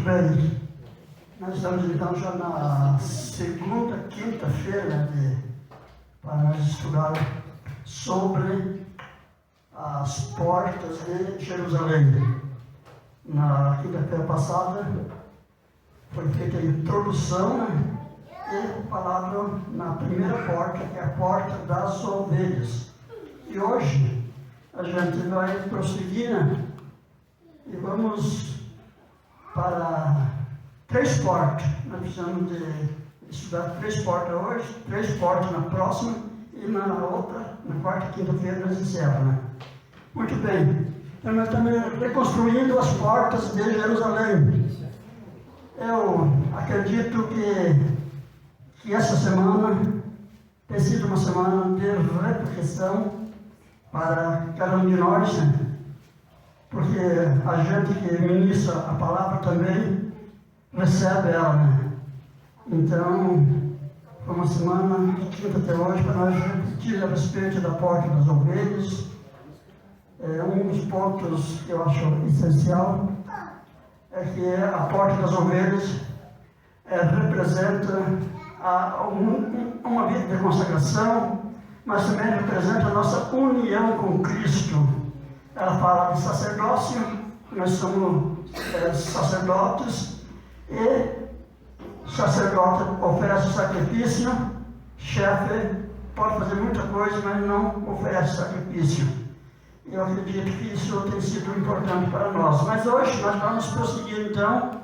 bem, nós estamos então já na segunda quinta-feira para nós estudar sobre as portas de Jerusalém. Na quinta-feira passada foi feita a introdução, né? E falaram na primeira porta, que é a porta das ovelhas. E hoje a gente vai prosseguir, né? E vamos para 3 portas. Nós precisamos de estudar 3 portas hoje, 3 portas na próxima e na outra, na quarta e quinta-feira, nós encerramos, né? Muito bem. Então nós estamos reconstruindo as portas de Jerusalém. Eu acredito que essa semana tem sido uma semana de reflexão para cada um de nós, né? Porque a gente que ministra a palavra também recebe ela, né? Então, foi uma semana de quinta até hoje para nós refletir a respeito da porta das ovelhas. Um dos pontos que eu acho essencial é que a porta das ovelhas representa uma vida de consagração, mas também representa a nossa união com Cristo. Ela fala de sacerdócio, nós somos sacerdotes, e sacerdote oferece sacrifício, chefe pode fazer muita coisa, mas não oferece sacrifício. Eu acredito que isso tem sido importante para nós. Mas hoje nós vamos prosseguir então,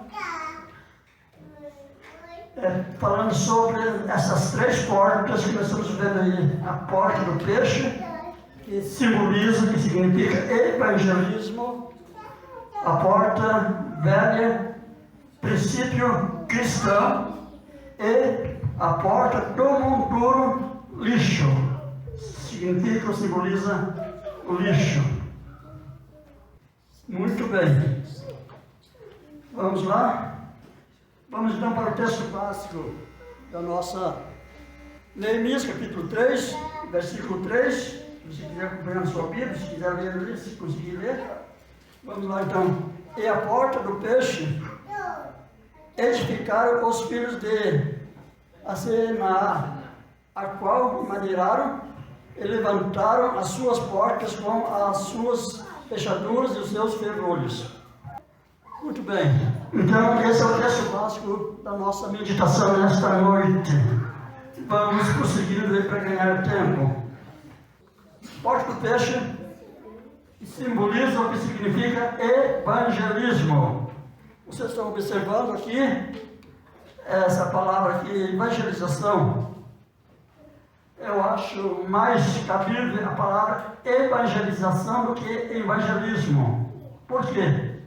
falando sobre essas 3 portas que nós estamos vendo aí. A porta do peixe, que simboliza, que significa evangelismo. A porta velha, princípio cristão. E a porta do monturo, lixo. Significa ou simboliza o lixo. Muito bem. Vamos lá? Vamos então para o texto básico da nossa Neemias, capítulo 3, versículo 3. Se você quiser acompanhar na sua Bíblia, se quiser ler ali, se conseguir ler. Vamos lá então. E a porta do peixe edificaram os filhos de Asenaa, a qual madeiraram e levantaram as suas portas com as suas fechaduras e os seus ferrolhos. Muito bem. Então, esse é o texto básico da nossa meditação nesta noite. Vamos prosseguir para ganhar tempo. Porta do peixe simboliza o que significa evangelismo. Vocês estão observando aqui essa palavra aqui, evangelização. Eu acho mais cabível a palavra evangelização do que evangelismo. Por quê?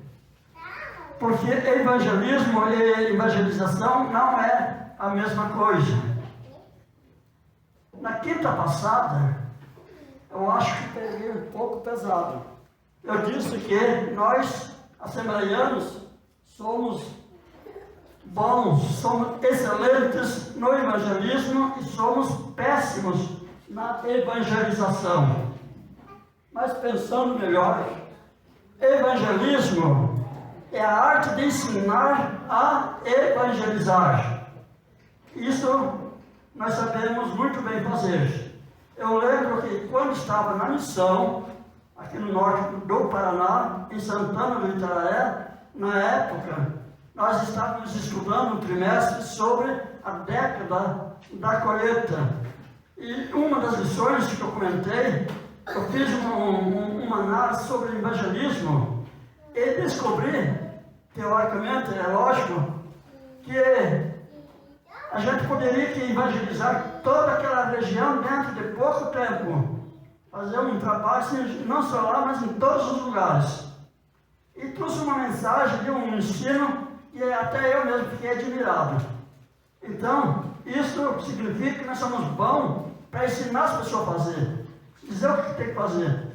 Porque evangelismo e evangelização não é a mesma coisa. Na quinta passada, eu acho que peguei um pouco pesado. Eu disse que nós, assembleianos, somos bons, somos excelentes no evangelismo e somos péssimos na evangelização. Mas pensando melhor, evangelismo é a arte de ensinar a evangelizar. Isso nós sabemos muito bem fazer. Eu lembro que quando estava na missão, aqui no norte do Paraná, em Santana do Itararé, na época, nós estávamos estudando um trimestre sobre a década da colheita. E uma das lições que eu comentei, eu fiz uma análise sobre evangelismo e descobri, teoricamente, é lógico, que a gente poderia evangelizar toda aquela região dentro de pouco tempo. Fazer um trabalho, não só lá, mas em todos os lugares. E trouxe uma mensagem de um ensino e até eu mesmo fiquei admirado. Então, isso significa que nós somos bons para ensinar as pessoas a fazer, dizer o que tem que fazer,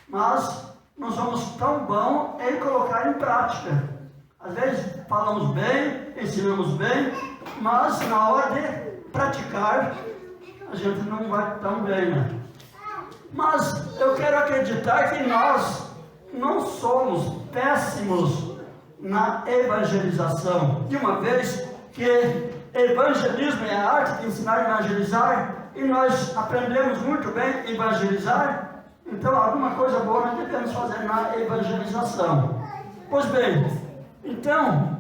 mas não somos tão bons em colocar em prática. Às vezes falamos bem, ensinamos bem, mas na hora de praticar, a gente não vai tão bem, né? Mas eu quero acreditar que nós não somos péssimos na evangelização. De uma vez que evangelismo é a arte de ensinar a evangelizar, e nós aprendemos muito bem evangelizar, então alguma coisa boa nós devemos fazer na evangelização. Pois bem, então,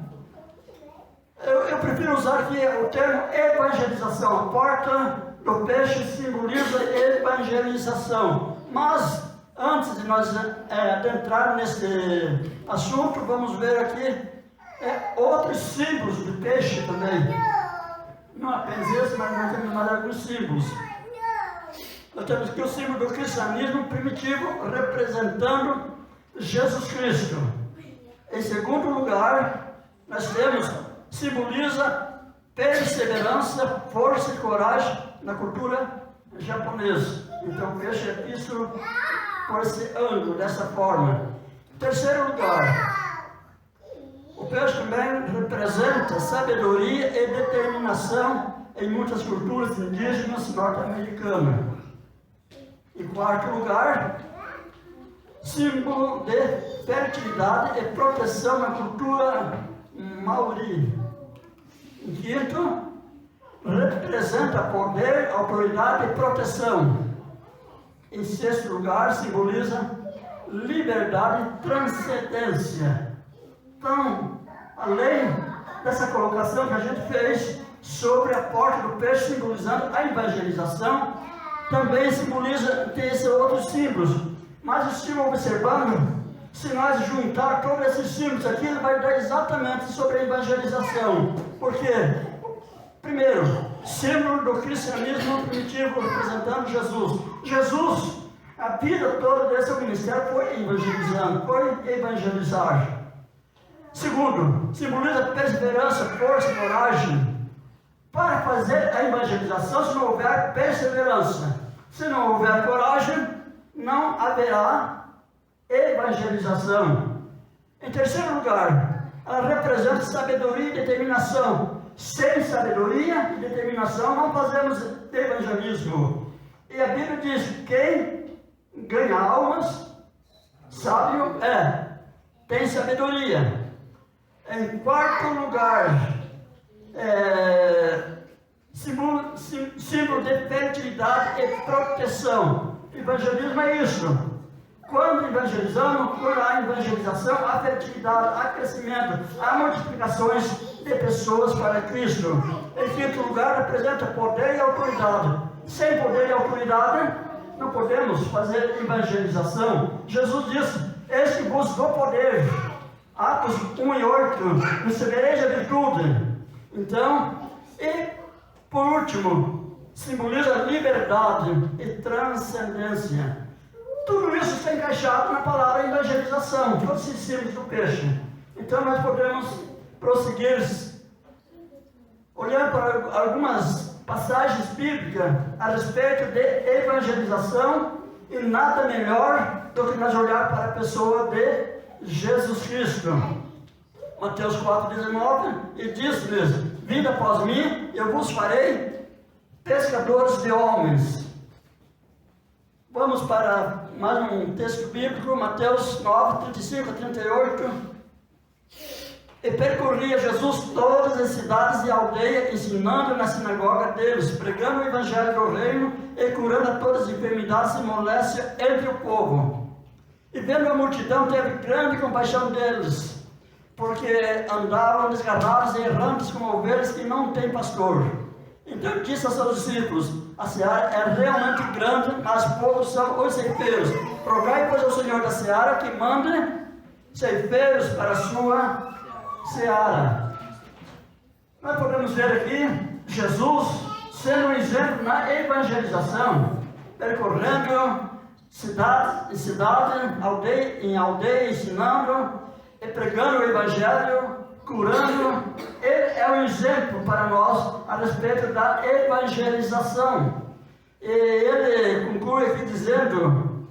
eu prefiro usar aqui o termo evangelização. A porta do peixe simboliza evangelização. Mas, antes de nós adentrarmos nesse assunto, vamos ver aqui outros símbolos do peixe também. Não apenas esse, mas nós temos mais alguns símbolos. Nós temos aqui o símbolo do cristianismo primitivo, representando Jesus Cristo. Em segundo lugar, nós temos, simboliza perseverança, força e coragem na cultura japonesa. Então o peixe é visto por esse ângulo, dessa forma. Em terceiro lugar, o peixe também representa sabedoria e determinação em muitas culturas indígenas norte-americanas. Em quarto lugar, símbolo de fertilidade e proteção na cultura maori. Em quinto, representa poder, autoridade e proteção. Em sexto lugar, simboliza liberdade e transcendência. Então, além dessa colocação que a gente fez sobre a porta do peixe, simbolizando a evangelização, também simboliza, tem esses outros símbolos. Mas estive observando, se nós juntar todos esses símbolos aqui, ele vai dar exatamente sobre a evangelização. Por quê? Primeiro, símbolo do cristianismo primitivo representando Jesus. Jesus, a vida toda desse seu ministério foi evangelizando, foi evangelizar. Segundo, simboliza perseverança, força e coragem. Para fazer a evangelização, se não houver perseverança, se não houver coragem, não haverá evangelização. Em terceiro lugar, ela representa sabedoria e determinação. Sem sabedoria e determinação não fazemos evangelismo. E a Bíblia diz que quem ganha almas, sábio tem sabedoria. Em quarto lugar, símbolo de fertilidade e proteção. Evangelismo é isso. Quando evangelizamos, quando há evangelização, há fertilidade, há crescimento, há multiplicações de pessoas para Cristo. Em quinto lugar, representa poder e autoridade. Sem poder e autoridade, não podemos fazer evangelização. Jesus disse: eis que vos dou poder. Atos 1 e 8, recebereis a virtude. Então, e por último, simboliza liberdade e transcendência. Tudo isso está encaixado na palavra evangelização, todos esses símbolos do peixe. Então nós podemos prosseguir, olhando para algumas passagens bíblicas a respeito de evangelização, e nada melhor do que nós olhar para a pessoa de Jesus Cristo. Mateus 4,19, e diz-lhes: vinde após mim, eu vos farei pescadores de homens. Vamos para mais um texto bíblico, Mateus 9, 35 a 38. E percorria Jesus todas as cidades e aldeias, ensinando na sinagoga deles, pregando o evangelho do reino e curando a todas as enfermidades e moléstias entre o povo. E vendo a multidão, teve grande compaixão deles, porque andavam desgarrados e errantes como ovelhas que não têm pastor. Então disse aos seus discípulos: a seara é realmente grande, mas poucos são os ceifeiros. Rogai, pois, ao Senhor da seara que mande ceifeiros para a sua seara. Nós podemos ver aqui Jesus sendo um exemplo na evangelização, percorrendo cidade em cidade, aldeia em aldeia, ensinando e pregando o evangelho, curando. Ele é um exemplo para nós a respeito da evangelização. E ele conclui aqui dizendo: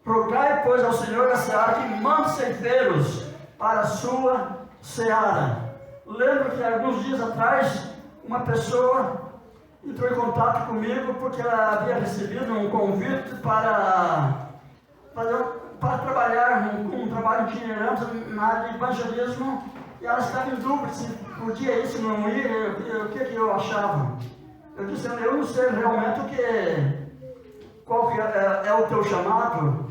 rogai, pois, ao Senhor da seara que mande ceifeiros para a sua seara. Lembro que alguns dias atrás uma pessoa entrou em contato comigo porque ela havia recebido um convite para para trabalhar com um trabalho itinerante na área de evangelismo, e ela estava em dúvida se podia ir, se não ir, o que eu achava. Eu disse, eu não sei realmente qual que é o teu chamado,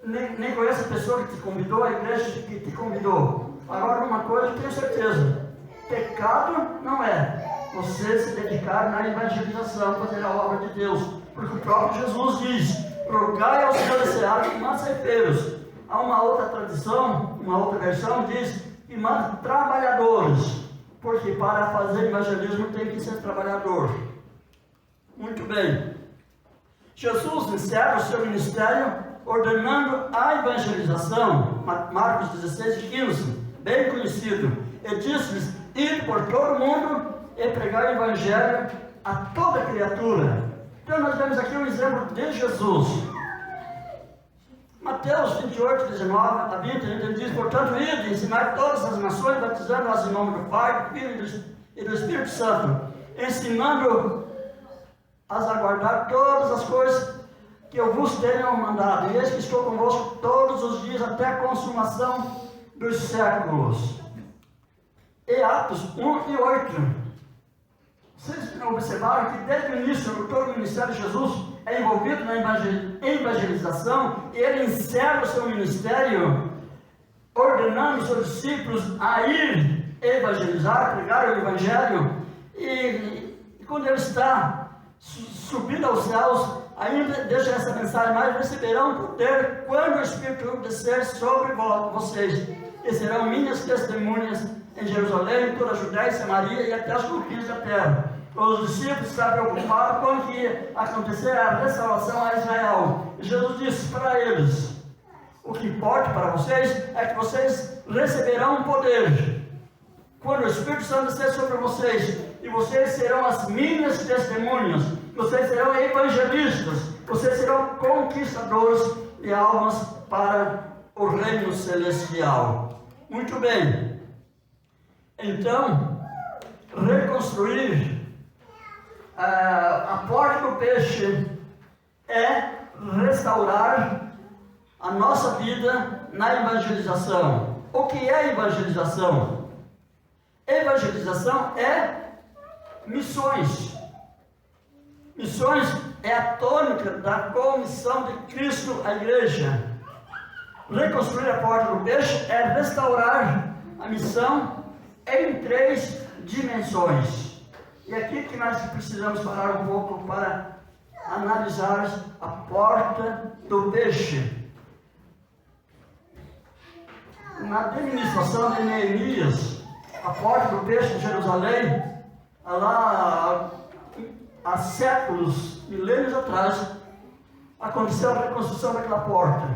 nem conheço a pessoa que te convidou, a igreja que te convidou. Agora, uma coisa eu tenho certeza, pecado não é você se dedicar na evangelização, fazer a obra de Deus, porque o próprio Jesus diz, rogai ao Senhor da seara que manda ceifeiros. Há uma outra tradição, uma outra versão diz que manda trabalhadores, porque para fazer evangelismo tem que ser trabalhador. Muito bem. Jesus encerra o seu ministério ordenando a evangelização, Marcos 16:15, bem conhecido. Ele diz-lhes, ir por todo o mundo e pregar o evangelho a toda criatura. Então nós vemos aqui um exemplo de Jesus. Mateus 28:19 a 20, ele diz, portanto, ide, ensinar todas as nações, batizando-as em nome do Pai, do Filho e do Espírito Santo, ensinando-as a guardar todas as coisas que eu vos tenho mandado. E eis que estou convosco todos os dias até a consumação dos séculos. E Atos 1:8. Vocês observaram que desde o início, todo o ministério de Jesus é envolvido na evangelização, e ele encerra o seu ministério ordenando os seus discípulos a ir evangelizar, pregar o evangelho, e quando ele está subindo aos céus, ainda deixa essa mensagem, mas receberão poder quando o Espírito descer sobre vocês, e serão minhas testemunhas em Jerusalém, em toda a Judéia e Samaria e até os confins da terra. Os discípulos estavam preocupados com o que ia acontecer a restauração a Israel. E Jesus disse para eles, o que importa para vocês é que vocês receberão poder quando o Espírito Santo descer sobre vocês, e vocês serão as minhas testemunhas, vocês serão evangelistas, vocês serão conquistadores de almas para o reino celestial. Muito bem. Então, reconstruir a porta do peixe é restaurar a nossa vida na evangelização. O que é evangelização? Evangelização é missões. Missões é a tônica da comissão de Cristo à igreja. Reconstruir a porta do peixe é restaurar a missão em 3 dimensões. E aqui que nós precisamos parar um pouco para analisar a porta do peixe. Na administração de Neemias, a porta do peixe de Jerusalém, lá há séculos, milênios atrás, aconteceu a reconstrução daquela porta.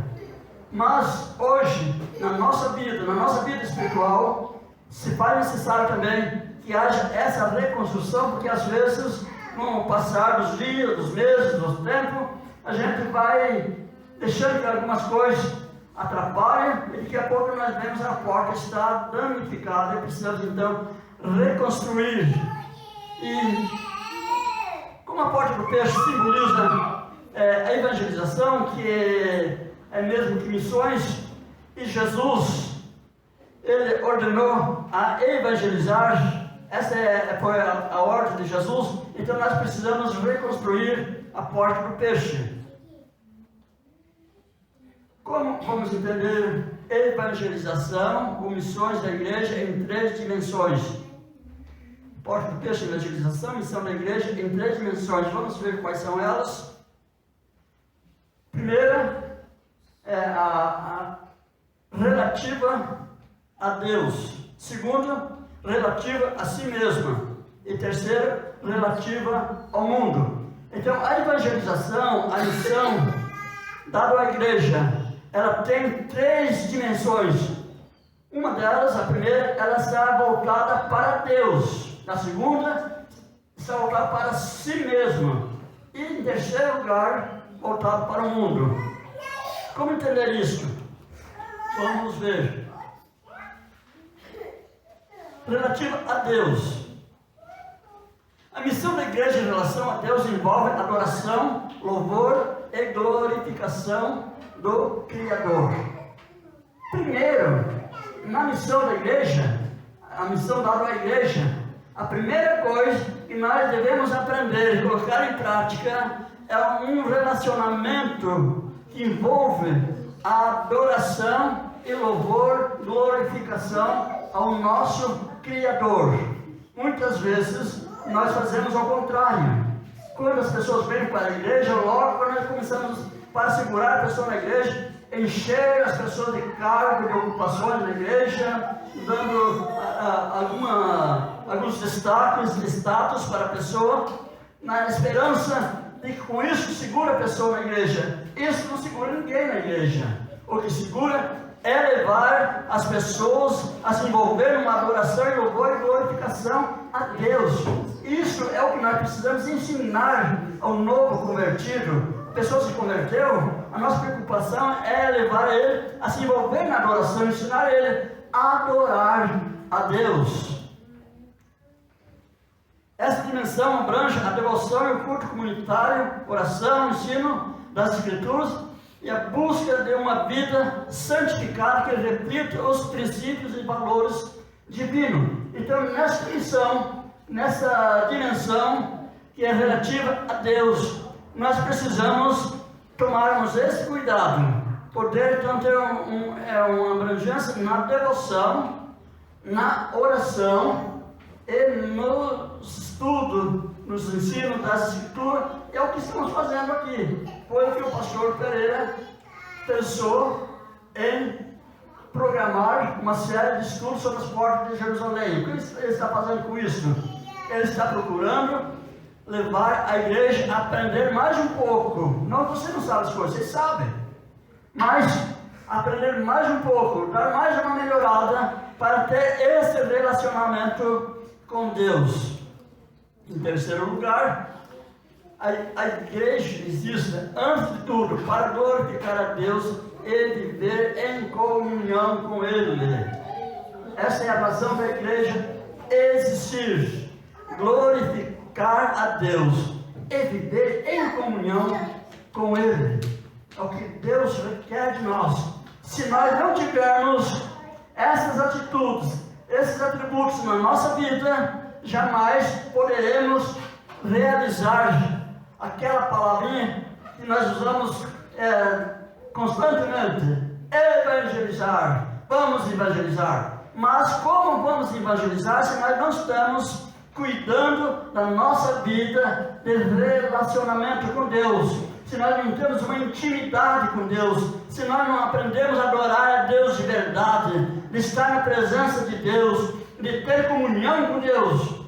Mas hoje, na nossa vida espiritual, se faz necessário também que haja essa reconstrução, porque às vezes, com o passar dos dias, dos meses, do tempo, a gente vai deixando que algumas coisas atrapalhem, e daqui a pouco nós vemos a porta está danificada e precisamos então reconstruir. E como a porta do peixe simboliza a evangelização, que é mesmo que missões, e Jesus, ele ordenou a evangelizar, essa foi a ordem de Jesus, então nós precisamos reconstruir a porta do peixe. Como vamos entender evangelização ou missões da igreja em 3 dimensões? Porta do peixe, evangelização, missão da igreja em 3 dimensões. Vamos ver quais são elas. Primeira é a relativa a Deus. Segunda, relativa a si mesma. E terceira, relativa ao mundo. Então, a evangelização, a missão dada à igreja, ela tem 3 dimensões. Uma delas, a primeira, ela está voltada para Deus. A segunda, está voltada para si mesma. E em terceiro lugar, voltado para o mundo. Como entender isso? Vamos ver. Relativa a Deus. A missão da igreja em relação a Deus envolve adoração, louvor e glorificação do Criador. Primeiro, na missão da igreja, a missão dada à igreja, a primeira coisa que nós devemos aprender e colocar em prática é um relacionamento que envolve a adoração e louvor, glorificação ao nosso Criador. Muitas vezes nós fazemos ao contrário. Quando as pessoas vêm para a igreja, logo nós começamos para segurar a pessoa na igreja, encher as pessoas de cargo, de ocupações na igreja, dando alguns destaques, status para a pessoa, na esperança de que com isso segura a pessoa na igreja. Isso não segura ninguém na igreja. O que segura é levar as pessoas a se envolver numa adoração e louvor e glorificação a Deus. Isso é o que nós precisamos ensinar ao novo convertido. A pessoa se converteu, a nossa preocupação é levar ele a se envolver na adoração, ensinar ele a adorar a Deus. Essa dimensão abrange a devoção e o culto comunitário, oração, ensino das Escrituras e a busca de uma vida santificada que reflita os princípios e valores divinos. Então, nessa missão, nessa dimensão que é relativa a Deus, nós precisamos tomarmos esse cuidado, poder então ter uma abrangência na devoção, na oração e no estudo, nos ensinos das Escrituras. É o que estamos fazendo aqui. Foi o que o pastor Pereira pensou em programar uma série de estudos sobre as portas de Jerusalém. O que ele está fazendo com isso? Ele está procurando levar a igreja a aprender mais um pouco. Não, você não sabe as coisas, vocês sabem. Mas aprender mais um pouco, dar mais uma melhorada para ter esse relacionamento com Deus. Em terceiro lugar, a igreja existe, antes de tudo, para glorificar a Deus e viver em comunhão com Ele. Essa é a razão da igreja existir, glorificar a Deus e viver em comunhão com Ele. É o que Deus requer de nós. Se nós não tivermos essas atitudes, esses atributos na nossa vida, jamais poderemos realizar aquela palavrinha que nós usamos constantemente: evangelizar. Vamos evangelizar. Mas como vamos evangelizar se nós não estamos cuidando da nossa vida de relacionamento com Deus? Se nós não temos uma intimidade com Deus, se nós não aprendemos a adorar a Deus de verdade, de estar na presença de Deus, de ter comunhão com Deus,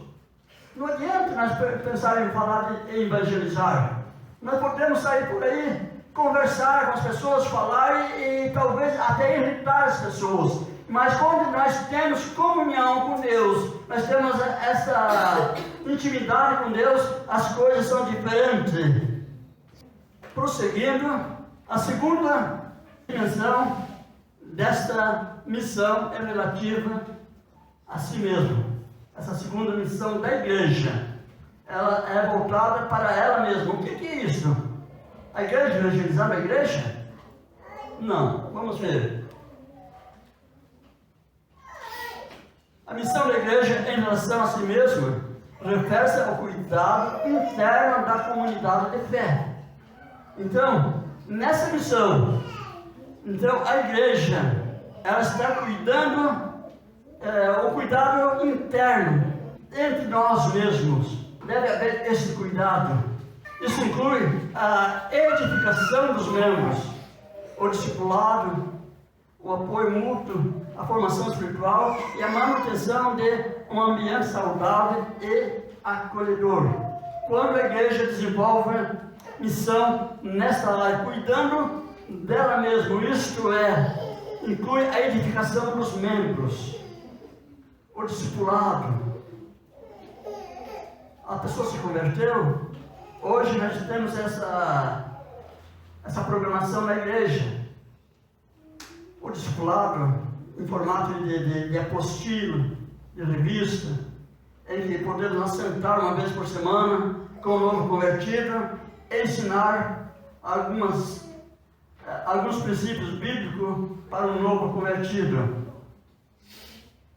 não adianta nós pensar em falar de evangelizar. Nós podemos sair por aí, conversar com as pessoas, falar e talvez até irritar as pessoas. Mas quando nós temos comunhão com Deus, nós temos essa intimidade com Deus, as coisas são diferentes. Prosseguindo, a segunda dimensão desta missão é relativa a si mesmo. Essa segunda missão da igreja, ela é voltada para ela mesma. O que é isso? A igreja evangelizando a igreja? Não, vamos ver. A missão da igreja em relação a si mesma refere-se ao cuidado interno da comunidade de fé. Então, nessa missão, a igreja, ela está cuidando, o cuidado interno, entre nós mesmos. Deve haver esse cuidado. Isso inclui a edificação dos membros, o discipulado, o apoio mútuo, a formação espiritual e a manutenção de um ambiente saudável e acolhedor. Quando a igreja desenvolve missão nesta área, cuidando dela mesma, isto é, inclui a edificação dos membros, o discipulado. A pessoa se converteu, hoje nós temos essa programação na igreja, o discipulado em formato de apostila, de revista, em que podemos nos sentar uma vez por semana com o novo convertido, ensinar algumas alguns princípios bíblicos para um novo convertido.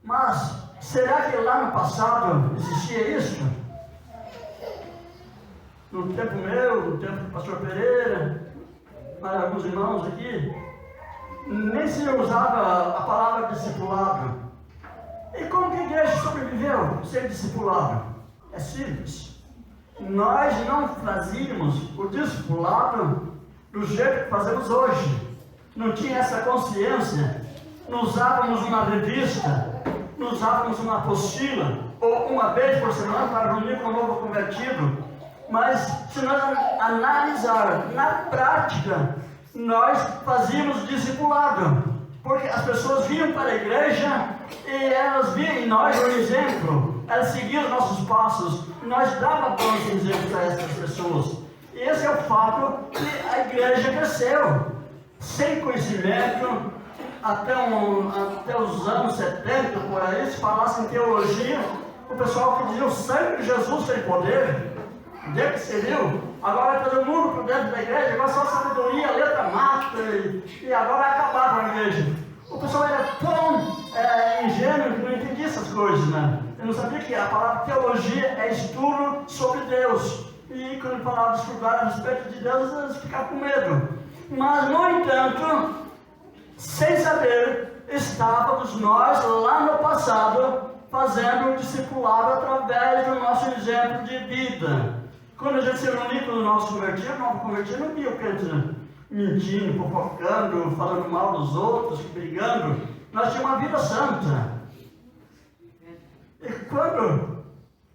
Mas, será que lá no passado existia isso? No tempo meu, no tempo do pastor Pereira, para alguns irmãos aqui, nem se usava a palavra discipulado. E como que a igreja sobreviveu sem discipulado? É simples. Nós não fazíamos o discipulado do jeito que fazemos hoje. Não tinha essa consciência. Não usávamos uma revista, não usávamos uma apostila, ou uma vez por semana para reunir com um novo convertido. Mas se nós analisar na prática, nós fazíamos discipulado, porque as pessoas vinham para a igreja e elas viam em nós um exemplo, elas seguiam os nossos passos, e nós dávamos bons exemplos a essas pessoas. E esse é o fato que a igreja cresceu, sem conhecimento, até os anos 70, por aí, se falasse em teologia, o pessoal que dizia: o sangue de Jesus tem poder. Onde é que se viu? Agora vai todo mundo por dentro da igreja, agora só sabedoria, letra mata, e agora vai acabar com a igreja. O pessoal era tão ingênuo que não entendia essas coisas, né? Eu não sabia que a palavra teologia é estudo sobre Deus. E quando falava de estudar a respeito de Deus, eles ficavam com medo. Mas, no entanto, sem saber, estávamos nós lá no passado fazendo o discipulado através do nosso exemplo de vida. Quando a gente se reunia com o nosso convertido, não via o crente mentindo, fofocando, falando mal dos outros, brigando. Nós tínhamos uma vida santa. E quando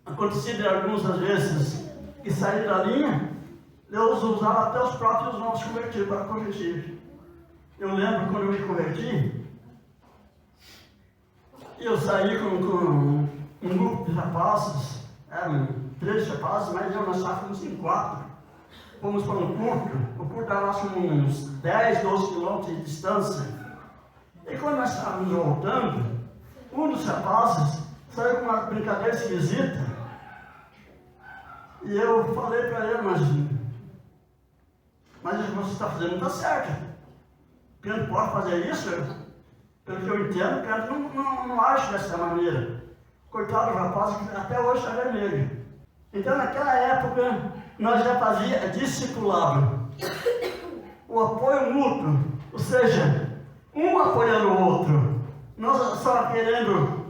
acontecia algumas das vezes que saí da linha, Deus usava até os próprios nossos convertidos para corrigir. Eu lembro quando eu me converti, eu saí com um grupo de rapazes, eram 3 rapazes, mas nós estávamos em 4. Fomos para um culto, o culto era uns 10, 12 quilômetros de distância. E quando nós estávamos voltando, um dos rapazes saiu com uma brincadeira esquisita. E eu falei para ele: mas o que você está fazendo não está certo. O crente pode fazer isso? Pelo que eu entendo, o crente não age dessa maneira. Coitado do rapaz, que até hoje está vermelho. Então, naquela época, nós já fazíamos discipulado. O apoio mútuo, ou seja, um apoiando o outro. Nós só querendo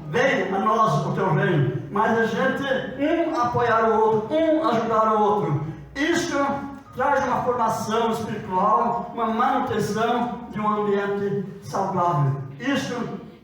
bem a nós, o teu bem, mas a gente, apoiar o outro, ajudar o outro. Isso traz uma formação espiritual, uma manutenção de um ambiente saudável. Isso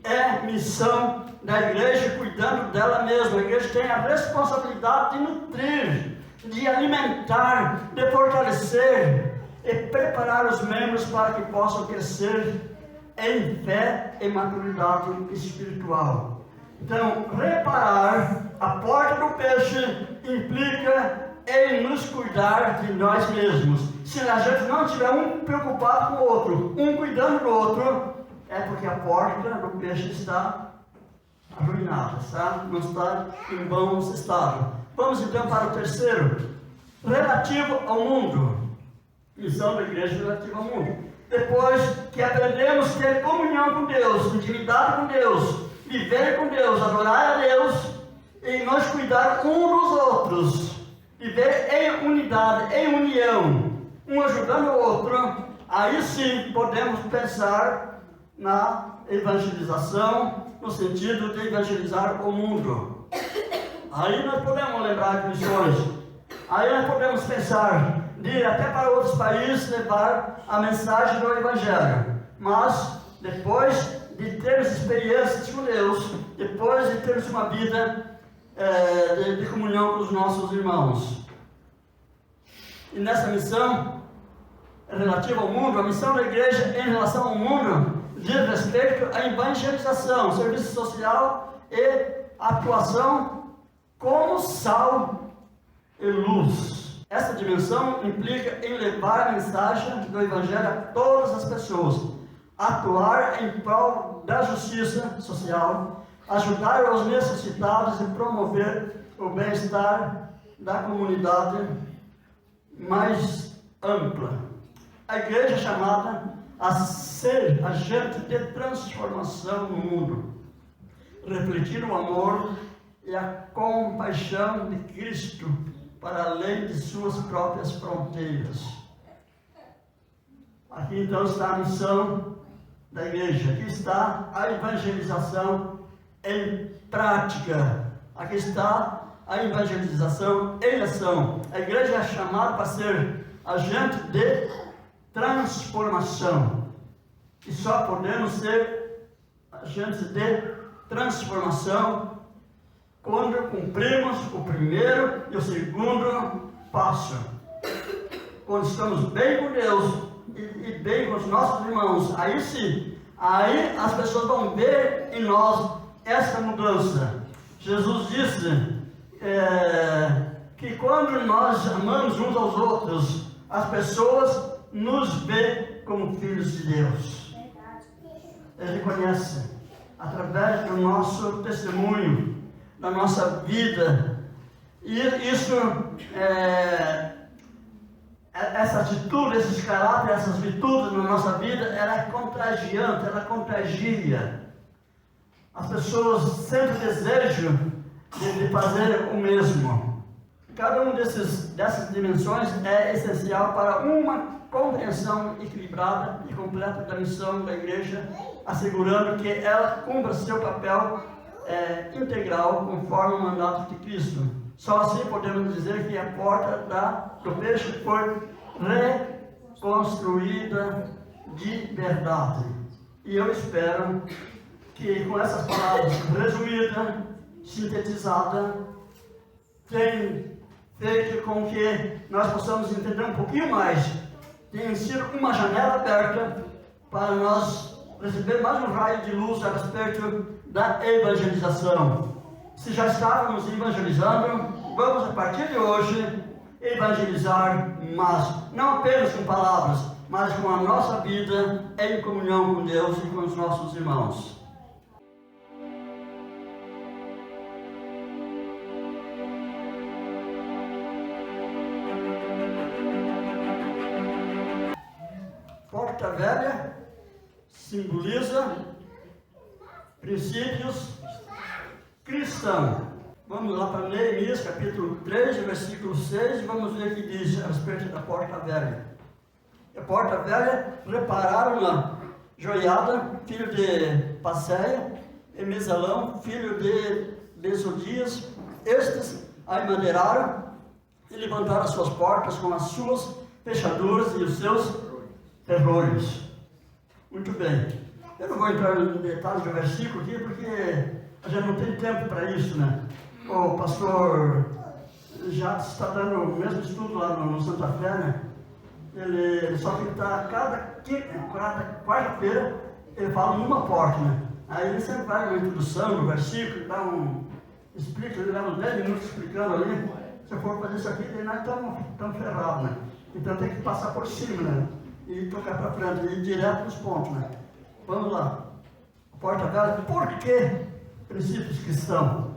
é missão da igreja, cuidando dela mesma. A igreja tem a responsabilidade de nutrir, de alimentar, de fortalecer e preparar os membros para que possam crescer em fé e maturidade espiritual. Então, reparar a porta do peixe implica em nos cuidar de nós mesmos. Se a gente não estiver um preocupado com o outro, um cuidando do outro, é porque a porta do peixe está arruinada, não está em bom estado. Vamos então para o terceiro, relativo ao mundo. Missão da igreja relativa ao mundo. Depois que aprendemos a ter comunhão com Deus, intimidade com Deus, viver com Deus, adorar a Deus e nós cuidar uns dos outros, viver em unidade, em união, um ajudando o outro, aí sim podemos pensar na evangelização, no sentido de evangelizar o mundo. Aí nós podemos lembrar de missões, aí nós podemos pensar de ir até para outros países levar a mensagem do Evangelho. Mas depois de termos experiências com Deus, depois de termos uma vida de comunhão com os nossos irmãos. E nessa missão relativa ao mundo, a missão da igreja em relação ao mundo diz respeito à evangelização, serviço social e atuação como sal e luz. Essa dimensão implica em levar a mensagem do Evangelho a todas as pessoas, atuar em prol da justiça social, ajudar os necessitados e promover o bem-estar da comunidade mais ampla. A igreja é chamada a ser agente de transformação no mundo, refletindo o amor e a compaixão de Cristo para além de suas próprias fronteiras. Aqui então está a missão da igreja, aqui está a evangelização em prática, aqui está a evangelização em ação. A igreja é chamada para ser agente de transformação, e só podemos ser agentes de transformação quando cumprimos o primeiro e o segundo passo, quando estamos bem com Deus e bem com os nossos irmãos. Aí sim, aí as pessoas vão ver em nós essa mudança. Jesus disse que quando nós amamos uns aos outros, as pessoas nos veem como filhos de Deus. Ele conhece através do nosso testemunho, da nossa vida. E isso, essa atitude, esses caráteres, essas virtudes na nossa vida, ela é contagiante, ela contagia. As pessoas sempre desejam de fazer o mesmo. Cada uma dessas dimensões é essencial para uma compreensão equilibrada e completa da missão da igreja, assegurando que ela cumpra seu papel integral conforme o mandato de Cristo. Só assim podemos dizer que a porta do peixe foi reconstruída de verdade. E eu espero que com essas palavras resumidas, sintetizadas, tenha feito com que nós possamos entender um pouquinho mais, tenha sido uma janela aberta para nós receber mais um raio de luz a respeito da evangelização. Se já estávamos evangelizando, vamos a partir de hoje evangelizar mais, não apenas com palavras, mas com a nossa vida em comunhão com Deus e com os nossos irmãos. Porta velha simboliza princípios cristãos. Vamos lá para Neemias, capítulo 3, versículo 6, e vamos ver o que diz a respeito da porta velha. A porta velha repararam-na Joiada, filho de Passeia, e Mesalão, filho de Besodias. Estes a emadeiraram e levantaram as suas portas com as suas fechaduras e os seus terrores. Muito bem. Eu não vou entrar em detalhes do versículo aqui, porque a gente não tem tempo para isso, né? O pastor já está dando o mesmo estudo lá no Santa Fé, né? Ele só que está cada quarta-feira ele fala numa porta, né? Aí ele sempre vai na introdução do versículo, explica, ele leva uns 10 minutos explicando ali. Se eu for fazer isso aqui, daí nós estamos ferrados, né? Então tem que passar por cima, né? E tocar para frente, e ir direto nos pontos, né? Vamos lá. Porta velha, por que princípios cristãos?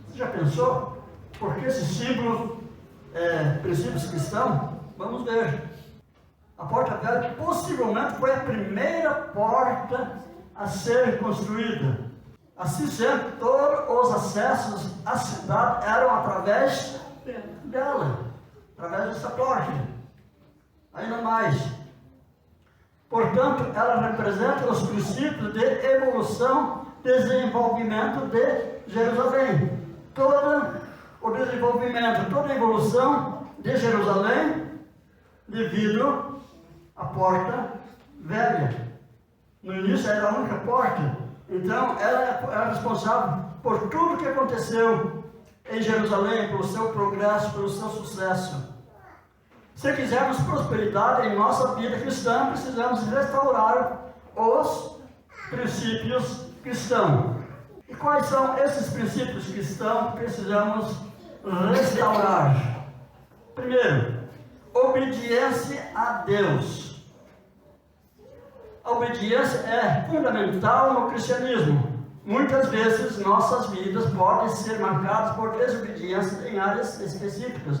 Você já pensou? Por que esse símbolo, princípios cristãos? Vamos ver. A porta velha possivelmente foi a primeira porta a ser construída. Assim sendo, todos os acessos à cidade eram através dela, através dessa porta. Ainda mais. Portanto, ela representa os princípios de evolução, desenvolvimento de Jerusalém. Todo o desenvolvimento, toda a evolução de Jerusalém devido à porta velha. No início era a única porta, então ela era responsável por tudo que aconteceu em Jerusalém, pelo seu progresso, pelo seu sucesso. Se quisermos prosperidade em nossa vida cristã, precisamos restaurar os princípios cristãos. E quais são esses princípios cristãos que precisamos restaurar? Primeiro, obediência a Deus. A obediência é fundamental no cristianismo. Muitas vezes nossas vidas podem ser marcadas por desobediência em áreas específicas,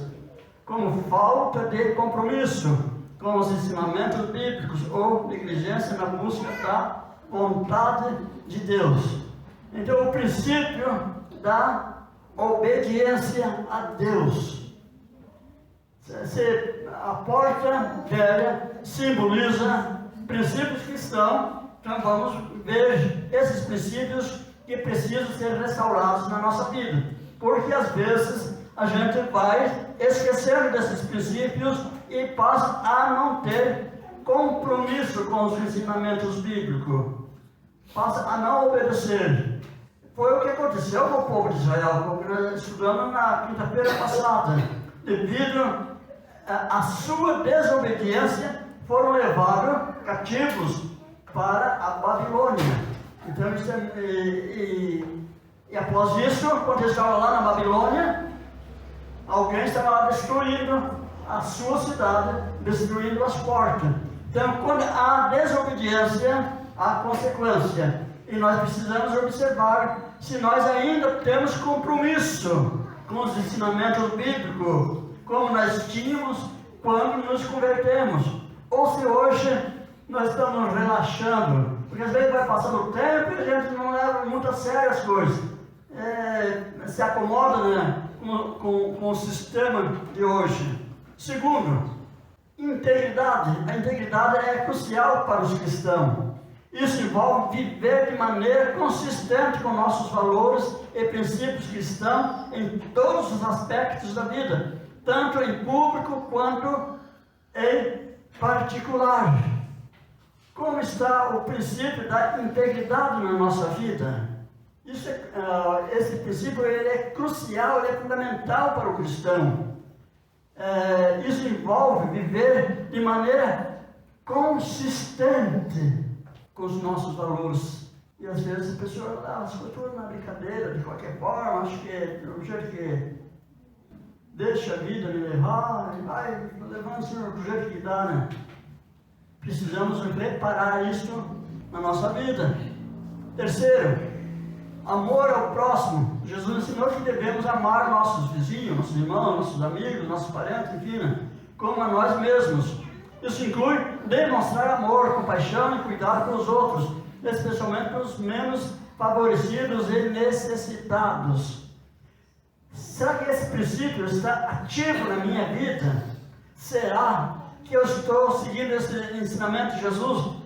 como falta de compromisso com os ensinamentos bíblicos ou negligência na busca da vontade de Deus. Então, o princípio da obediência a Deus. A porta velha simboliza princípios cristãos, então vamos ver esses princípios que precisam ser restaurados na nossa vida, porque às vezes a gente vai esquecendo desses princípios e passa a não ter compromisso com os ensinamentos bíblicos, passa a não obedecer. Foi o que aconteceu com o povo de Israel, como nós estudamos na quinta-feira passada. Devido à sua desobediência, foram levados cativos para a Babilônia. Então, e após isso, quando eles estavam lá na Babilônia, alguém estava lá destruindo a sua cidade, destruindo as portas. Então, quando há desobediência, há consequência. E nós precisamos observar se nós ainda temos compromisso com os ensinamentos bíblicos, como nós tínhamos quando nos convertemos. Ou se hoje nós estamos relaxando, porque às vezes vai passando o tempo e a gente não leva muito a sério as coisas. Se acomoda, né, com o sistema de hoje. Segundo, integridade. A integridade é crucial para os cristãos. Isso envolve viver de maneira consistente com nossos valores e princípios cristãos em todos os aspectos da vida, tanto em público quanto em particular. Como está o princípio da integridade na nossa vida? Esse princípio ele é crucial, ele é fundamental para o cristão. Isso envolve viver de maneira consistente com os nossos valores. E às vezes a pessoa dá as coisas na brincadeira, de qualquer forma, acho que do jeito que deixa a vida me levar, e vai levando do jeito que dá, né? Precisamos reparar isso na nossa vida. Terceiro, amor ao próximo. Jesus ensinou que devemos amar nossos vizinhos, nossos irmãos, nossos amigos, nossos parentes, enfim, né? Como a nós mesmos. Isso inclui demonstrar amor, compaixão e cuidado pelos outros, especialmente pelos menos favorecidos e necessitados. Será que esse princípio está ativo na minha vida? Será que eu estou seguindo esse ensinamento de Jesus,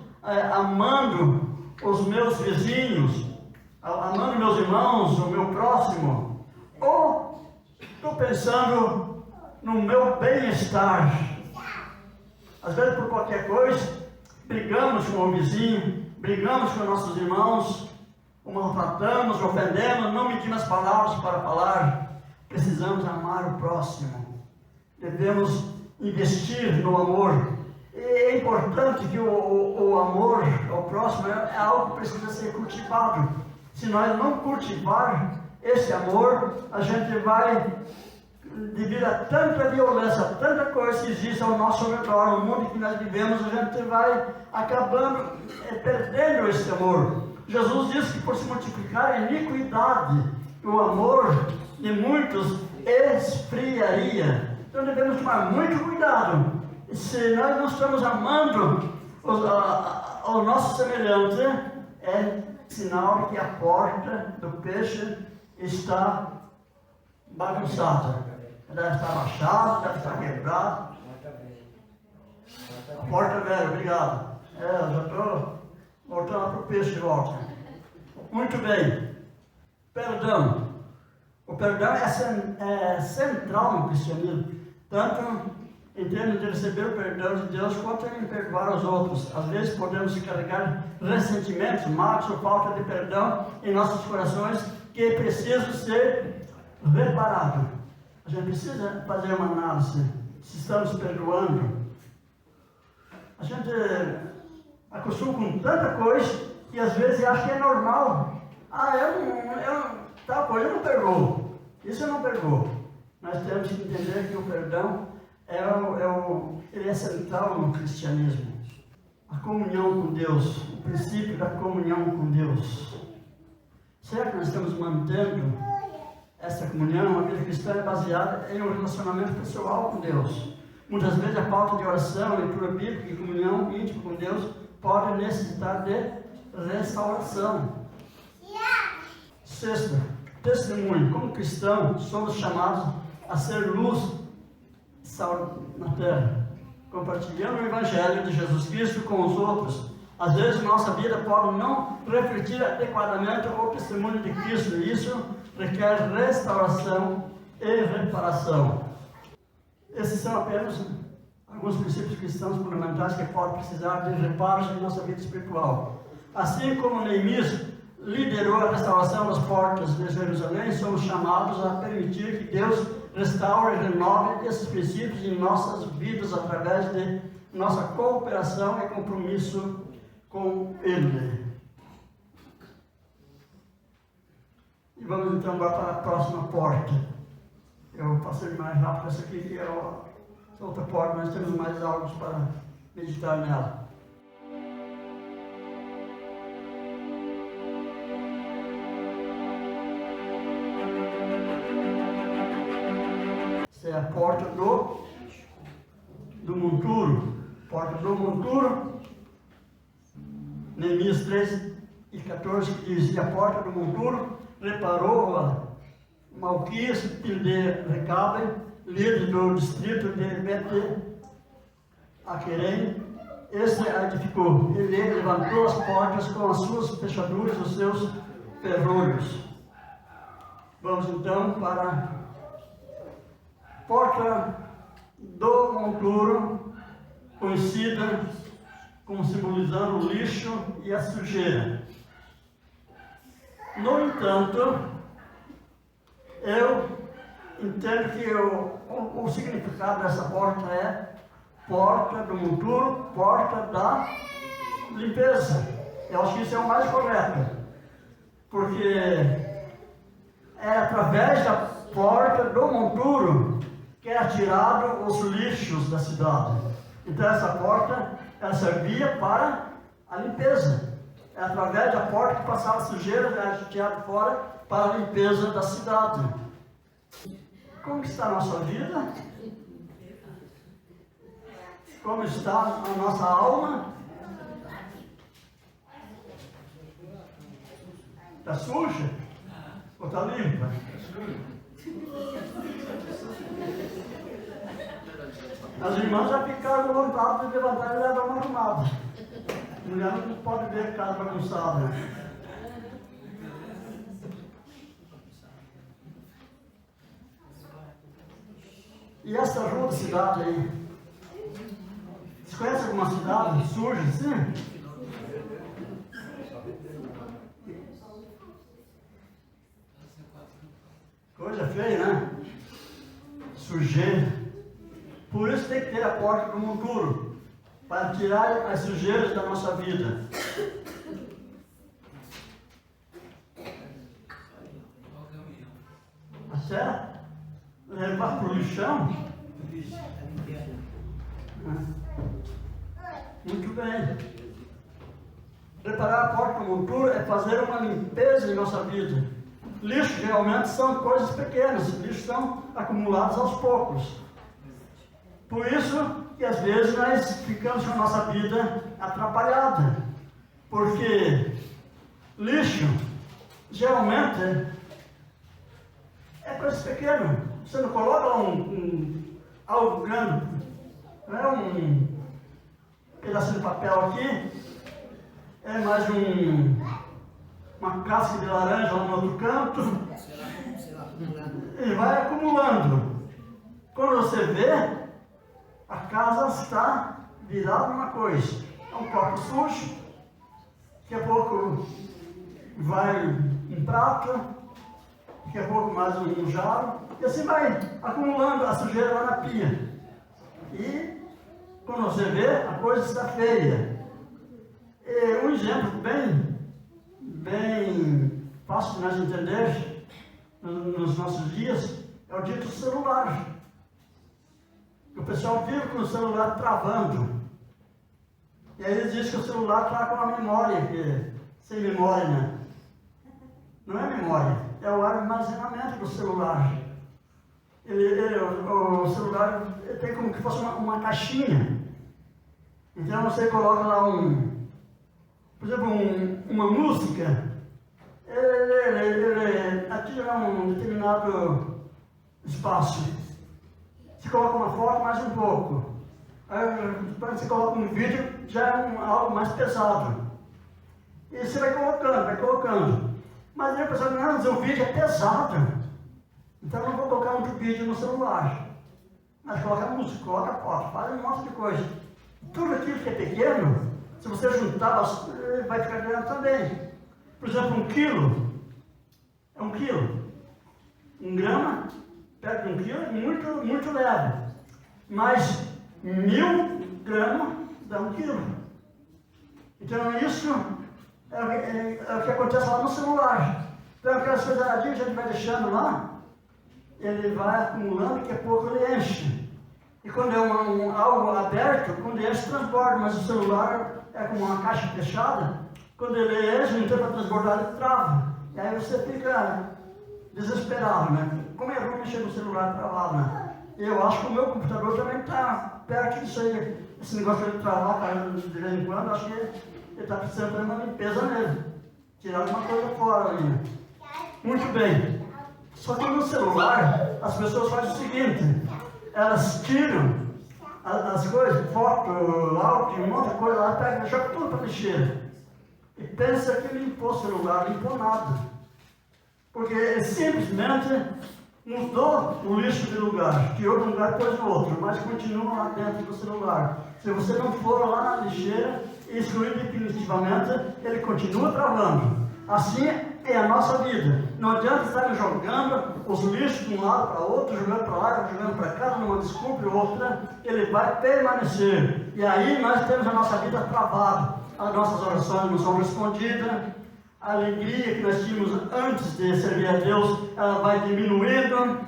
amando os meus vizinhos, amando meus irmãos, o meu próximo? Ou estou pensando no meu bem-estar? Às vezes, por qualquer coisa, brigamos com o vizinho, brigamos com nossos irmãos, o maltratamos, ofendemos, não medimos as palavras para falar. Precisamos amar o próximo. Devemos investir no amor. E é importante que o amor ao próximo é algo que precisa ser cultivado. Se nós não cultivar esse amor, a gente vai, devido a tanta violência, tanta coisa que existe ao nosso redor, no mundo que nós vivemos, a gente vai acabando perdendo esse amor. Jesus disse que por se multiplicar a iniquidade, o amor de muitos esfriaria. Então devemos tomar muito cuidado. Se nós não estamos amando o nosso semelhante, é sinal de que a porta do peixe está bagunçada. Deve estar baixada, deve estar quebrada. A porta velha, obrigado. Eu já estou voltando lá para o peixe de volta. Muito bem. Perdão. O perdão é central no cristianismo, tanto em termos de receber o perdão de Deus, quanto em perdoar os outros. Às vezes podemos carregar ressentimentos, mágoas ou falta de perdão em nossos corações que precisam ser reparados. A gente precisa fazer uma análise se estamos perdoando. A gente acostuma com tanta coisa que às vezes acha que é normal. Tal coisa eu não perdoo. Isso eu não perdoo. Nós temos que entender que o perdão ele é central no cristianismo. A comunhão com Deus, o princípio da comunhão com Deus. Será que nós estamos mantendo essa comunhão? A vida cristã é baseada em um relacionamento pessoal com Deus. Muitas vezes a falta de oração, leitura bíblica e comunhão íntima com Deus pode necessitar de restauração. Sexta, testemunho. Como cristão, somos chamados a ser luz e sal na terra, compartilhando o Evangelho de Jesus Cristo com os outros. Às vezes nossa vida pode não refletir adequadamente o testemunho de Cristo, e isso requer restauração e reparação. Esses são apenas alguns princípios cristãos fundamentais que podem precisar de reparos em nossa vida espiritual. Assim como Neemias liderou a restauração das portas de Jerusalém, somos chamados a permitir que Deus restaure e renove esses princípios em nossas vidas através de nossa cooperação e compromisso com Ele. E vamos então agora para a próxima porta. Eu passei mais rápido essa aqui, que é a outra porta, mas temos mais algo para meditar nela. Essa é a porta do monturo. Porta do monturo. Neemias 3:14 diz: e a porta do monturo reparou Malquias, filho de Recabe, líder do distrito de Bet-Aquerem. Este a edificou. Ele levantou as portas com as suas fechaduras, os seus ferrolhos. Vamos então para a porta do monturo, conhecida como simbolizando o lixo e a sujeira. No entanto, eu entendo que o significado dessa porta é porta do monturo, porta da limpeza. Eu acho que isso é o mais correto, porque é através da porta do monturo que é tirado os lixos da cidade. Então essa porta, ela servia para a limpeza. É através da porta que passava a sujeira, era tirado fora para a limpeza da cidade. Como está a nossa vida? Como está a nossa alma? Está suja? Ou está limpa? As irmãs já ficaram com vontade de levantar e levar uma arrumada. A mulher não pode ver a casa bagunçada. E essa rua da cidade aí? Você conhece alguma cidade suja assim? Coisa feia, né? Sujeira. Por isso tem que ter a porta do monturo, para tirar as sujeiras da nossa vida. Tá certo? Levar para o lixão? Muito bem. Preparar a porta do monturo é fazer uma limpeza em nossa vida. Lixo geralmente são coisas pequenas, lixos são acumulados aos poucos. Por isso que às vezes nós ficamos com a nossa vida atrapalhada. Porque lixo geralmente é coisa pequena. Você não coloca algo grande, não é um pedacinho de papel aqui, é mais uma casca de laranja lá no outro canto, e vai acumulando. Quando você vê, a casa está virada uma coisa. É um copo sujo, daqui a pouco vai um prato, daqui a pouco mais um jarro, e assim vai acumulando a sujeira lá na pia. E quando você vê, a coisa está feia. E um exemplo bem fácil de nós entender nos nossos dias é o dito celular. O pessoal vive com o celular travando. E aí eles dizem que o celular está com a memória, sem memória, né? Não é memória, é o armazenamento do celular. O celular tem como que fosse uma caixinha. Então você coloca lá por exemplo, uma música, ele atira um determinado espaço. Você coloca uma foto, mais um pouco. Aí, quando você coloca um vídeo, já é algo mais pesado. E você vai colocando. Mas aí a pessoa diz, não, mas o vídeo é pesado. Então eu não vou colocar muito vídeo no celular. Mas coloca música, coloca foto, faz um monte de coisa. Tudo aquilo que é pequeno, se você juntar, vai ficar grande também. Por exemplo, 1 quilo é 1 quilo. 1 grama, perto de 1 quilo, é muito, muito leve. Mas 1000 gramas dá 1 quilo. Então isso é o que acontece lá no celular. Então aquelas coisadinhas que a gente vai deixando lá, ele vai acumulando e daqui a pouco ele enche. E quando é algo aberto, quando enche, transborda, mas o celular é como uma caixa fechada, quando ele enche, não tem para transbordar, ele trava. E aí você fica desesperado, né? Como é ruim mexer no celular travado, né? Eu acho que o meu computador também está perto disso aí. Esse negócio de travar, cara, de vez em quando, acho que ele está precisando fazer uma limpeza nele. Tirar alguma coisa fora ali, né? Muito bem. Só que no celular, as pessoas fazem o seguinte, elas tiram as coisas, foto, áudio, um monte de coisa lá, pega, joga tudo para mexer. E pensa que limpou o celular, limpou nada. Porque simplesmente mudou o lixo de lugar, tirou de um lugar e pôs no outro, mas continua lá dentro do celular. Se você não for lá na lixeira e excluir definitivamente, ele continua travando. Assim é a nossa vida. Não adianta estar jogando os lixos de um lado para outro, jogando para lá, jogando para cá, numa desculpa e outra, ele vai permanecer. E aí nós temos a nossa vida travada. As nossas orações não são respondidas. A alegria que nós tínhamos antes de servir a Deus, ela vai diminuindo.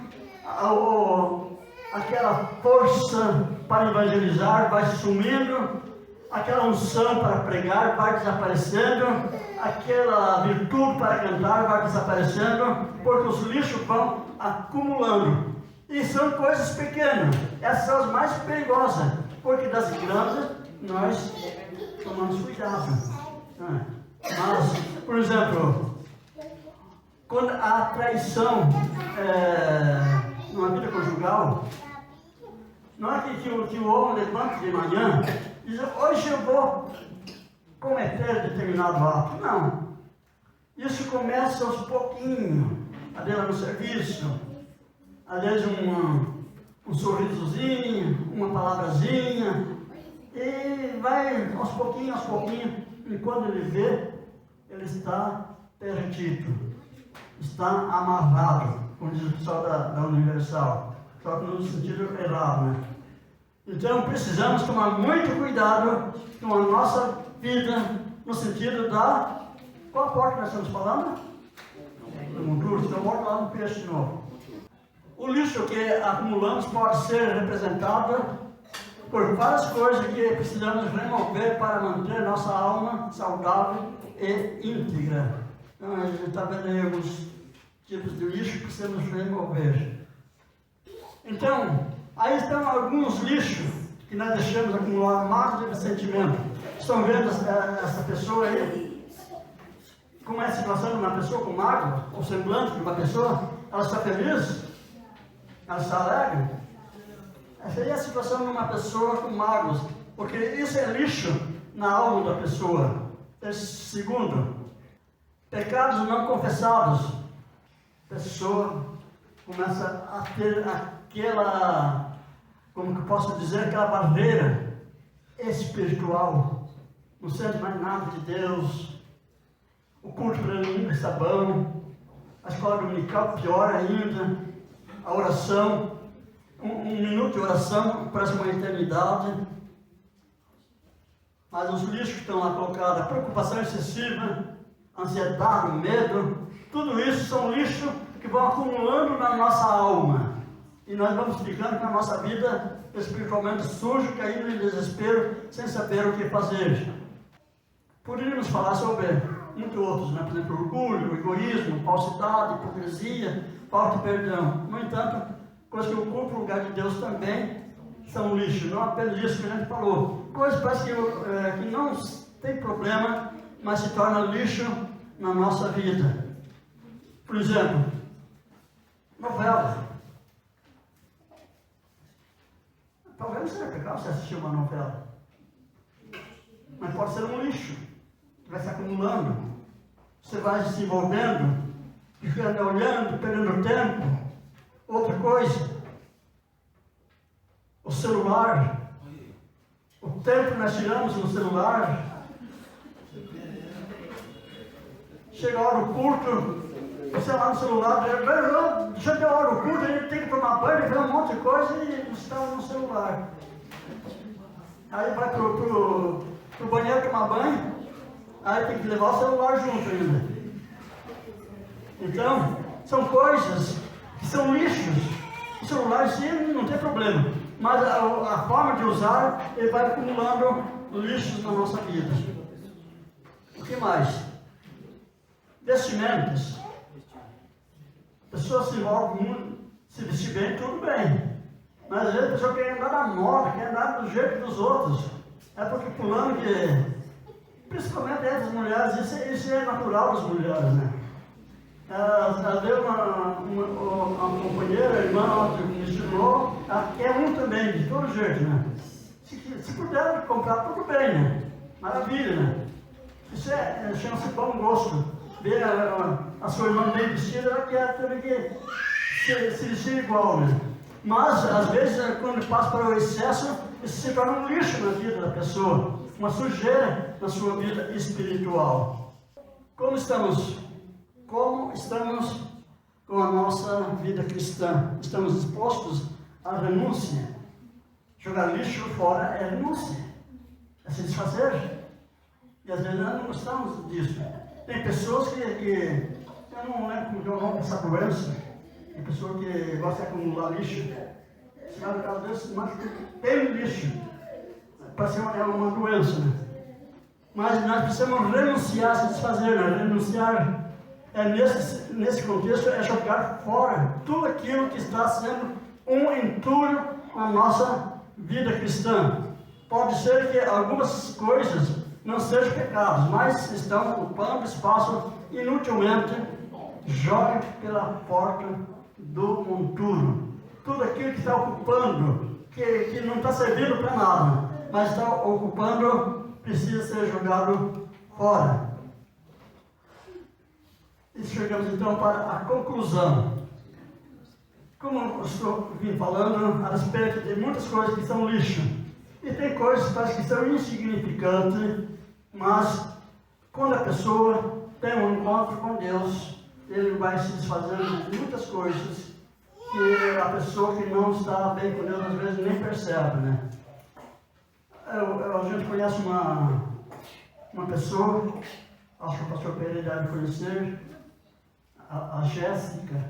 Aquela força para evangelizar vai sumindo. Aquela unção para pregar vai desaparecendo, aquela virtude para cantar vai desaparecendo, porque os lixos vão acumulando. E são coisas pequenas, essas são as mais perigosas, porque das grandes nós tomamos cuidado. Mas, por exemplo, quando há traição numa vida conjugal, não é que o homem levante de manhã e diz, hoje eu vou cometer determinado ato. Não. Isso começa aos pouquinhos. Às vezes no serviço, às vezes um sorrisozinho, uma palavrazinha. E vai aos pouquinhos, e quando ele vê, ele está perdido. Está amarrado, como diz o pessoal da Universal. Só que no sentido errado, né? Então precisamos tomar muito cuidado com a nossa vida, no sentido da... Qual porta nós estamos falando? Do monturo, então volta lá no peixe de novo. O lixo que acumulamos pode ser representado por várias coisas que precisamos remover para manter nossa alma saudável e íntegra. Então a gente está vendo aí alguns tipos de lixo que precisamos remover. Então, aí estão alguns lixos que nós deixamos acumular mágoa de sentimento. Estão vendo essa pessoa aí? Como é a situação de uma pessoa com mágoa? O semblante de uma pessoa? Ela está feliz? Ela está alegre? Essa aí é a situação de uma pessoa com mágoas, porque isso é lixo na alma da pessoa. Segundo, pecados não confessados. A pessoa começa a ter aquela, como que eu posso dizer, aquela barreira espiritual. Não sente mais nada de Deus. O culto para ele nunca está bom. A escola dominical, pior ainda. A oração, um minuto de oração parece uma eternidade. Mas os lixos que estão lá colocados, a preocupação excessiva, a ansiedade, o medo, tudo isso são lixos que vão acumulando na nossa alma. E nós vamos ficando com a nossa vida espiritualmente suja, caindo em desespero, sem saber o que fazer. Poderíamos falar sobre muitos outros, né? Por exemplo, orgulho, egoísmo, falsidade, hipocrisia, falta de perdão. No entanto, coisas que ocupam o lugar de Deus também são lixo, não apenas isso que a gente falou. Coisas parece que não tem problema, mas se torna lixo na nossa vida. Por exemplo, novela. Talvez não seja pecado você assistir uma novela, mas pode ser um lixo que vai se acumulando. Você vai se envolvendo, ficando olhando, perdendo tempo. Outra coisa, o celular, o tempo que nós tiramos no celular. Chega a hora do culto, você lá no celular, já deu a hora do culto, a gente tem que tomar banho, ver um monte de coisa e está no celular. Aí vai pro banheiro tomar banho, aí tem que levar o celular junto ainda. Então, são coisas que são lixos. O celular em si não tem problema, mas a forma de usar, ele vai acumulando lixos na nossa vida. O que mais? Vestimentas. A pessoa se envolve muito, se vestir bem, tudo bem. Mas às vezes a pessoa quer andar na moda, quer andar do jeito dos outros. É porque pulando que, principalmente entre as mulheres, isso é natural das mulheres, né? Ela deu uma companheira, a irmã, que me ensinou, ela quer um também, de todo jeito, né? Se puder comprar, tudo bem, né? Maravilha, né? Isso chama-se bom gosto. Ver a sua irmã bem vestida, ela quer também que se vestir igual, né? Mas, às vezes, quando passa para o excesso, isso se torna um lixo na vida da pessoa, uma sujeira na sua vida espiritual. Como estamos com a nossa vida cristã? Estamos dispostos à renúncia? Jogar lixo fora é renúncia, é se desfazer. E às vezes nós não gostamos disso. Tem pessoas que eu não lembro como é o nome dessa doença, tem pessoa que gosta de acumular lixo. Se não é o caso desse, mas tem lixo. Parece que é uma doença, né? Mas nós precisamos renunciar, se desfazer, né? Renunciar. Nesse contexto, é jogar fora tudo aquilo que está sendo um entulho na nossa vida cristã. Pode ser que algumas coisas não sejam pecados, mas estão ocupando espaço inutilmente. Jogue pela porta do monturo. Tudo aquilo que está ocupando, que não está servindo para nada, mas está ocupando, precisa ser jogado fora. E chegamos então para a conclusão. Como eu estou falando a respeito de muitas coisas que são lixo, e tem coisas que são insignificantes, mas quando a pessoa tem um encontro com Deus, ele vai se desfazendo de muitas coisas que a pessoa que não está bem com Deus às vezes nem percebe, né? A gente conhece uma pessoa, acho que o pastor Pereira deve conhecer, a Jéssica,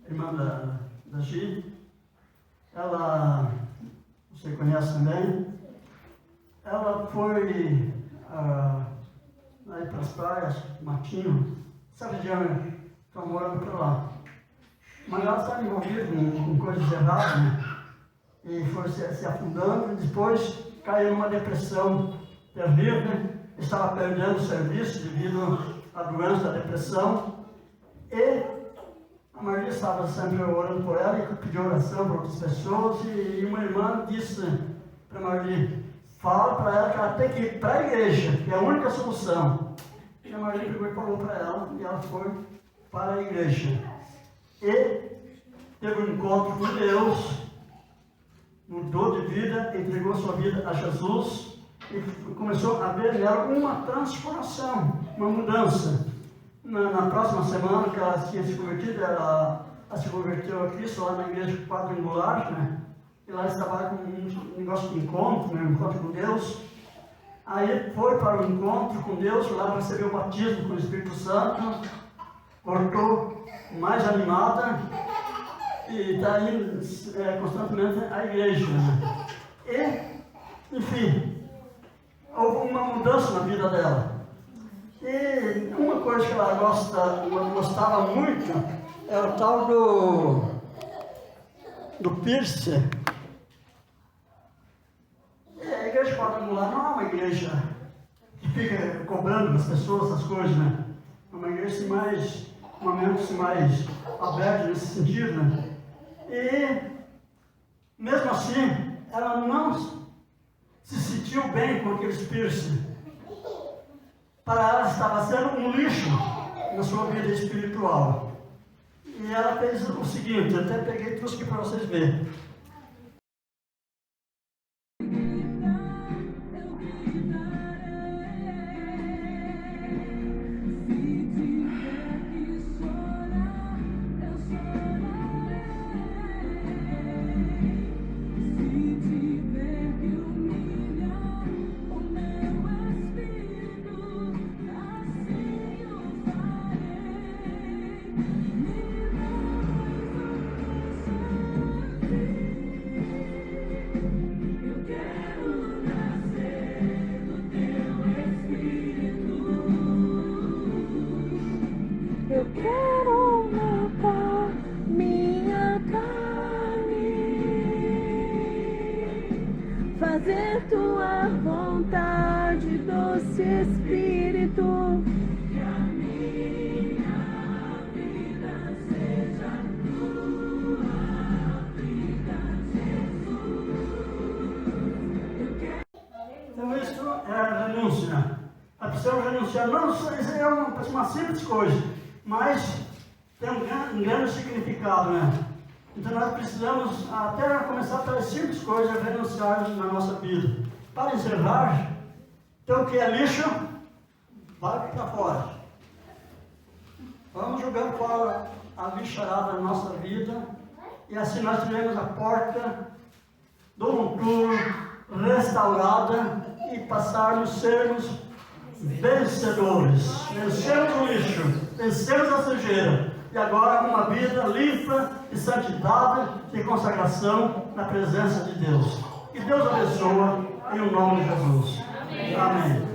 irmã da Gi. Ela, você conhece também, ela foi aí para as praias, Matinho, essa região, estão morando por lá. Mas ela está envolvida com coisas erradas, né? E foi se afundando, e depois caiu numa depressão terrível, estava perdendo o serviço devido à doença da depressão. E a Maria estava sempre orando por ela e pediu oração para outras pessoas. E uma irmã disse para Maria: fala para ela que ela tem que ir para a igreja, que é a única solução. E a Maria pegou e falou para ela, e ela foi para a igreja. E teve um encontro com Deus, mudou de vida, entregou sua vida a Jesus e começou a ver nela uma transformação, uma mudança. Na próxima semana que ela tinha se convertido, ela se converteu a Cristo lá na igreja quadrangular, né? E lá eles trabalham com um negócio de encontro, né? Um encontro com Deus. Aí foi para o encontro com Deus, lá recebeu o batismo com o Espírito Santo, voltou mais animada e está indo constantemente à igreja, né? E, enfim, houve uma mudança na vida dela. E uma coisa que ela gostava muito é o tal do piercing, a igreja quadrangular não é uma igreja que fica cobrando das pessoas essas coisas, né? É uma igreja assim, mais, momentos mais abertos nesse sentido, né? E, mesmo assim, ela não se sentiu bem com aqueles piercing. Para ela estava sendo um lixo na sua vida espiritual. E ela fez o seguinte, eu até peguei tudo aqui para vocês verem. Eu quero matar minha carne, fazer tua vontade, doce Espírito. Que a minha vida seja tua vida, Jesus. Então isso é a renúncia. A pessoa renunciar, não, isso é uma simples coisa, mas tem um grande significado, né? Então nós precisamos, até começar pelas simples coisas, renunciar na nossa vida. Para encerrar, então o que é lixo, vai para fora. Vamos jogar fora a lixarada da nossa vida, e assim nós teremos a porta do futuro restaurada e passarmos a sermos vencedores. Vencemos o lixo, vencemos a sujeira, e agora uma vida limpa de santidade e consagração na presença de Deus. Que Deus abençoe em o nome de Jesus. Amém.